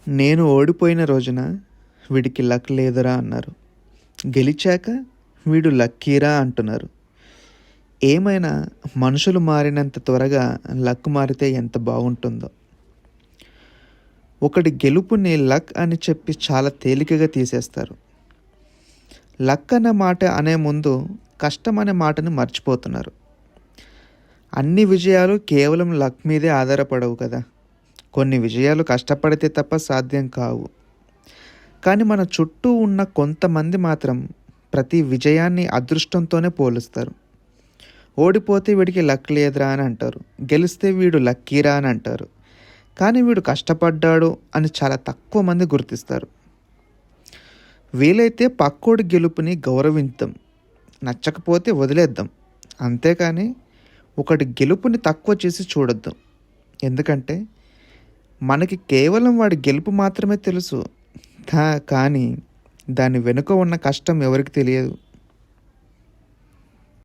నేను ఓడిపోయిన రోజున వీడికి లక్ లేదురా అన్నారు. గెలిచాక వీడు లక్కీరా అంటున్నారు. ఏమైనా మనుషులు మారినంత త్వరగా లక్ మారితే ఎంత బాగుంటుందో. ఒకటి గెలుపుని లక్ అని చెప్పి చాలా తేలికగా తీసేస్తారు. లక్ అనే మాట అనే ముందు కష్టం అనే మాటని మర్చిపోతున్నారు. అన్ని విజయాలు కేవలం లక్ మీదే ఆధారపడవు కదా. కొన్ని విజయాలు కష్టపడితే తప్ప సాధ్యం కావు. కానీ మన చుట్టూ ఉన్న కొంతమంది మాత్రం ప్రతి విజయాన్ని అదృష్టంతోనే పోలుస్తారు. ఓడిపోతే వీడికి లక్ లేదురా అని అంటారు. గెలిస్తే వీడు లక్కీరా అని అంటారు. కానీ వీడు కష్టపడ్డాడు అని చాలా తక్కువ మంది గుర్తిస్తారు. వీలైతే పక్కోడి గెలుపుని గౌరవిద్దాం, నచ్చకపోతే వదిలేద్దాం. అంతేకాని ఒకటి గెలుపుని తక్కువ చేసి చూడొద్దు. ఎందుకంటే మనకి కేవలం వాడి గెలుపు మాత్రమే తెలుసు. కానీ దాని వెనుక ఉన్న కష్టం ఎవరికి తెలియదు.